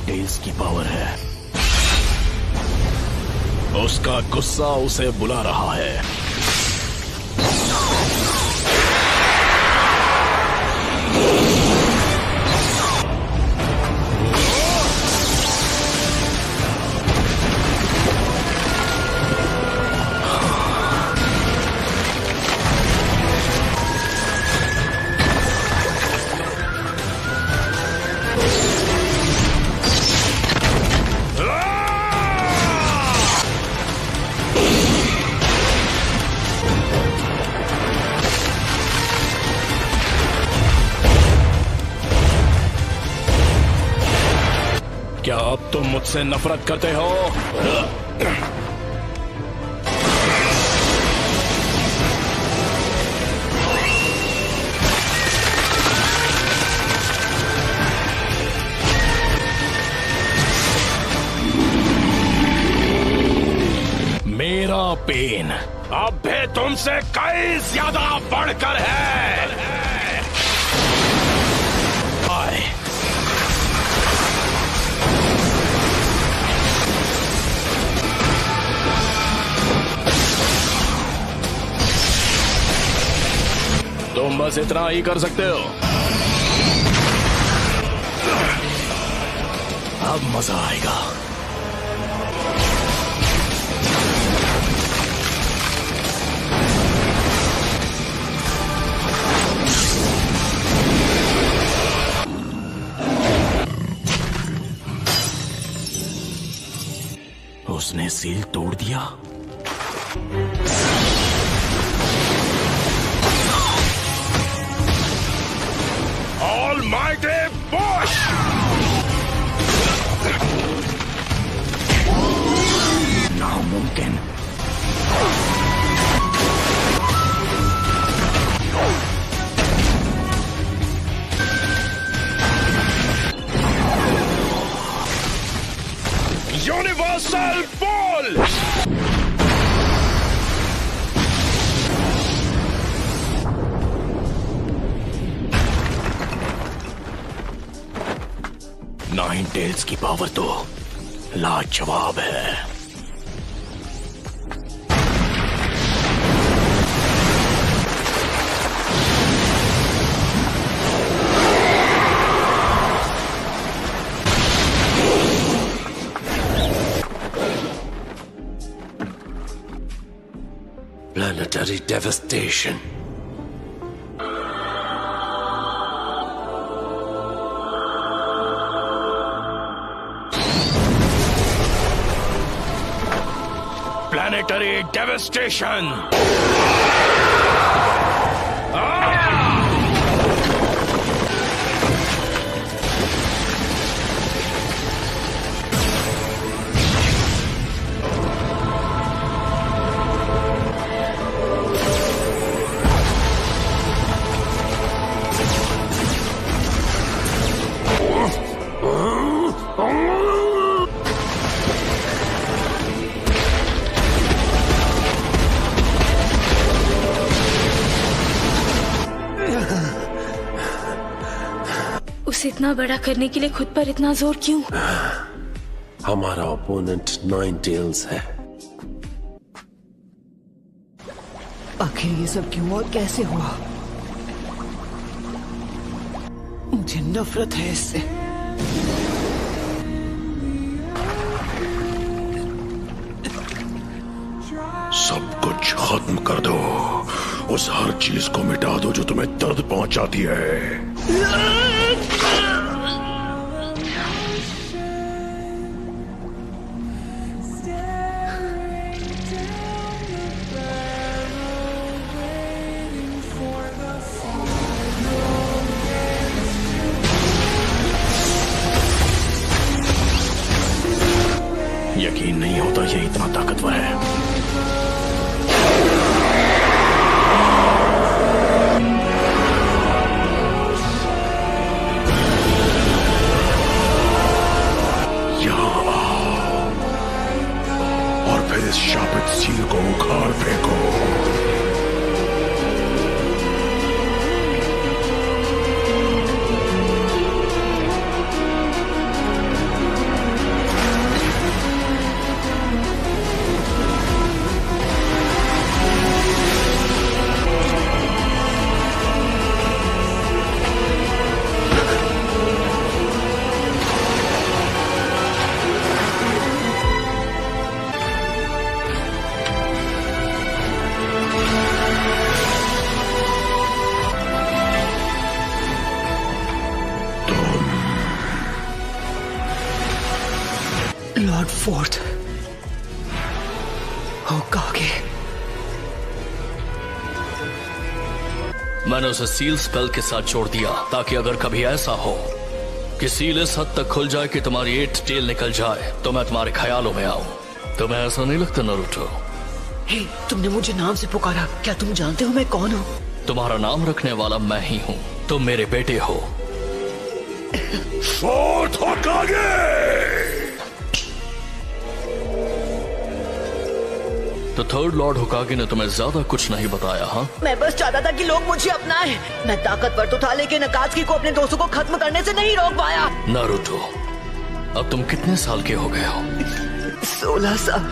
Tales की power है। उसका गुस्सा उसे बुला रहा है। क्या अब तुम मुझसे नफरत करते हो? मेरा पेन अब भी तुमसे कई ज्यादा बढ़कर है। आए। तुम बस इतना ही कर सकते हो। अब मजा आएगा। उसने सील तोड़ दिया। Almighty Bush! नामुमकिन। Universal Ball! नाइन टेल्स की पावर तो लाजवाब है। Planetary devastation. Planetary devastation. उसे इतना बड़ा करने के लिए खुद पर इतना जोर क्यों? हमारा ओपोनेंट नाइन टेल्स है। आखिर ये सब क्यों और कैसे हुआ? मुझे नफरत है इससे। सब कुछ खत्म कर दो। उस हर चीज को मिटा दो जो तुम्हें दर्द पहुंचाती है। यकीन नहीं होता ये इतना ताकतवर है। फोर्थ होकागे। मैंने उसे सील स्पेल के साथ जोड़ दिया ताकि अगर कभी ऐसा हो कि सील इस हद तक खुल जाए कि तुम्हारी 8 टेल निकल जाए तो मैं तुम्हारे ख्यालों में आऊं। तुम्हें ऐसा नहीं लगता नारुतो? हे, तुमने मुझे नाम से पुकारा, क्या तुम जानते हो मैं कौन हूँ? तुम्हारा नाम रखने वाला मैं ही हूँ। तुम मेरे बेटे हो। फोर्थ होकागे! तो थर्ड लॉर्ड होकागे ने तुम्हें ज्यादा कुछ नहीं बताया? हाँ, मैं बस चाहता था कि लोग मुझे अपनाएं। मैं ताकतवर तो था लेकिन अकात्सुकी को अपने दोस्तों को खत्म करने से नहीं रोक पाया। नारुतो, अब तुम कितने साल के हो गए हो? 16 साल।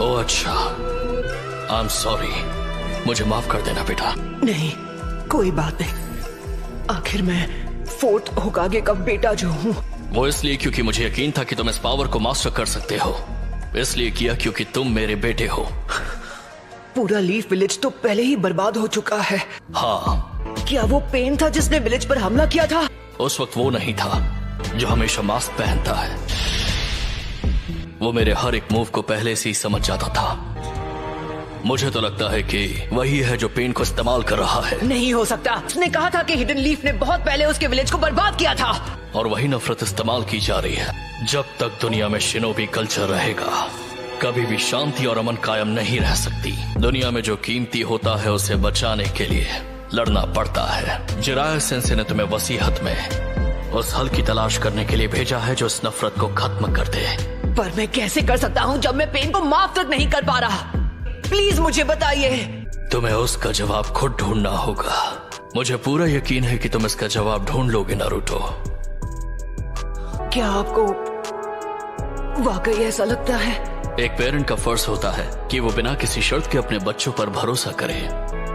ओह अच्छा, आई एम सॉरी। मुझे माफ कर देना बेटा। नहीं, कोई बात नहीं। आखिर मैं फोर्थ होकागे का बेटा जो हूँ। वो इसलिए क्योंकि मुझे यकीन था कि तुम इस पावर को मास्टर कर सकते हो। इसलिए किया क्योंकि तुम मेरे बेटे हो। पूरा लीफ विलेज तो पहले ही बर्बाद हो चुका है। हाँ, क्या वो पेन था जिसने विलेज पर हमला किया था? उस वक्त वो नहीं था जो हमेशा मास्क पहनता है। वो मेरे हर एक मूव को पहले से ही समझ जाता था। मुझे तो लगता है कि वही है जो पेन को इस्तेमाल कर रहा है। नहीं हो सकता। उसने कहा था कि हिडन लीफ ने बहुत पहले उसके विलेज को बर्बाद किया था। और वही नफरत इस्तेमाल की जा रही है। जब तक दुनिया में शिनोबी कल्चर रहेगा, कभी भी शांति और अमन कायम नहीं रह सकती। दुनिया में जो कीमती होता है उसे बचाने के लिए लड़ना पड़ता है। जिराया सेंसे ने तुम्हें वसीहत में उस हल की तलाश करने के लिए भेजा है जो इस नफरत को खत्म कर दे। पर मैं कैसे कर सकता हूँ जब मैं पेन को माफ तक नहीं कर पा रहा? प्लीज मुझे बताइए। तुम्हें उसका जवाब खुद ढूंढना होगा। मुझे पूरा यकीन है कि तुम इसका जवाब ढूंढ लोगे नारुतो। क्या आपको वाकई ऐसा लगता है? एक पेरेंट का फर्ज होता है कि वो बिना किसी शर्त के अपने बच्चों पर भरोसा करे।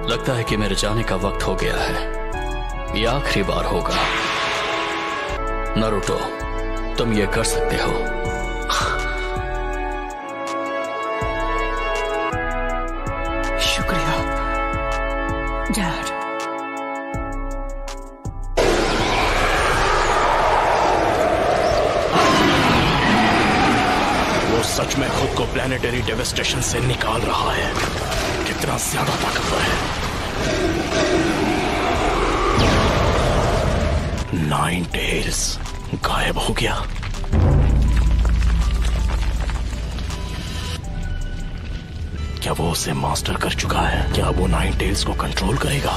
लगता है कि मेरे जाने का वक्त हो गया है। ये आखिरी बार होगा। नारुतो, तुम ये कर सकते हो। शुक्रिया डैड। वो सच में खुद को प्लेनेटरी डेविस्टेशन से निकाल रहा है। कितना ज्यादा ताकतवर है। 9 टेल्स गायब हो गया। क्या वो उसे मास्टर कर चुका है? क्या वो 9 टेल्स को कंट्रोल करेगा?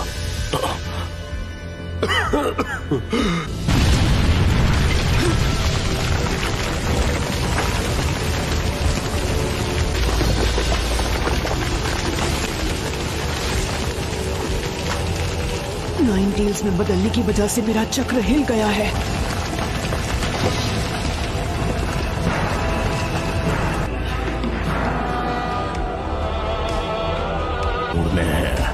नाइन टेल्स में बदलने की वजह से मेरा चक्र हिल गया है। में है,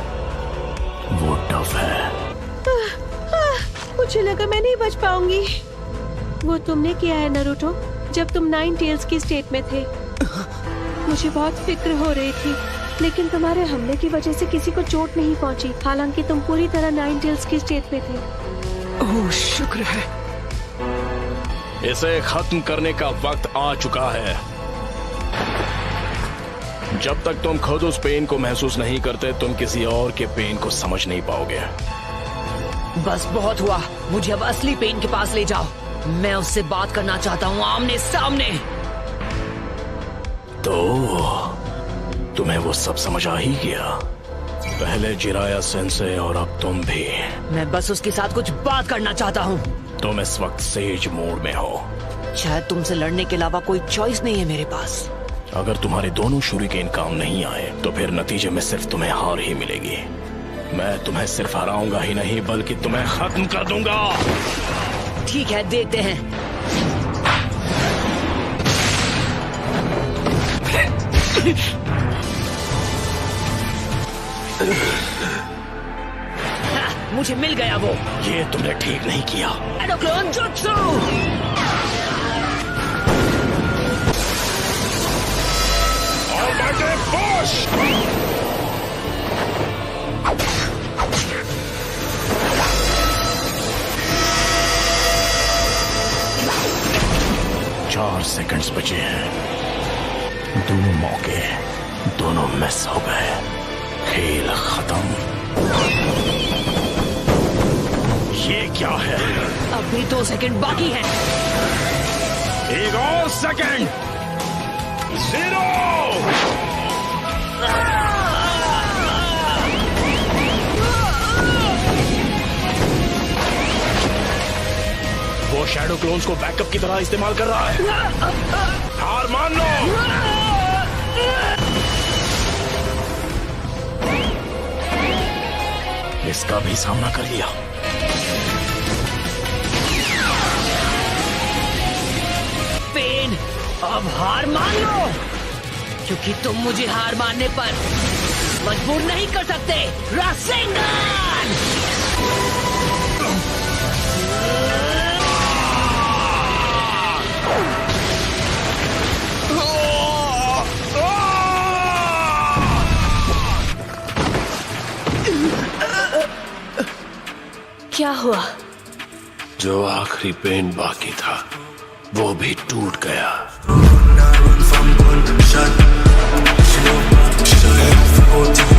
वो टफ है। मुझे लगा मैं नहीं बच पाऊंगी। वो तुमने किया है नारुतो जब तुम 9 टेल्स की स्टेट में थे। मुझे बहुत फिक्र हो रही थी, लेकिन तुम्हारे हमले की वजह से किसी को चोट नहीं पहुंची, हालांकि तुम पूरी तरह 9 टेल्स की स्टेट में थे। ओह शुक्र है। इसे खत्म करने का वक्त आ चुका है। जब तक तुम खुद उस पेन को महसूस नहीं करते, तुम किसी और के पेन को समझ नहीं पाओगे। बस बहुत हुआ। मुझे अब असली पेन के पास ले जाओ। मैं उससे बात करना चाहता हूँ आमने सामने। तो तुम्हें वो सब समझ आ ही गया। पहले जिराया सेंसे और अब तुम भी। मैं बस उसके साथ कुछ बात करना चाहता हूँ। तुम इस वक्त सेज मोड में हो। शायद तुमसे लड़ने के अलावा कोई चॉइस नहीं है मेरे पास। अगर तुम्हारे दोनों शूरिकेन काम नहीं आए तो फिर नतीजे में सिर्फ तुम्हें हार ही मिलेगी। मैं तुम्हें सिर्फ हराऊंगा ही नहीं बल्कि तुम्हें खत्म कर दूंगा। ठीक है, देखते हैं। मुझे मिल गया वो। ये तुमने ठीक नहीं किया। एडोक्लोन जुत्सु। सेकंड्स बचे हैं। दोनों मौके दोनों मिस हो गए। खेल खत्म। ये क्या है? अभी 2 सेकंड बाकी हैं। एक और सेकंड। 0। वो शैडो क्लोन्स को बैकअप की तरह इस्तेमाल कर रहा है। हार मान लो। इसका भी सामना कर लिया। पेन, अब हार मान लो, क्योंकि तुम मुझे हार मानने पर मजबूर नहीं कर सकते। रासेंगन! क्या हुआ? जो आखिरी पेन बाकी था वो भी टूट गया। Shut. She know, she don't have to go to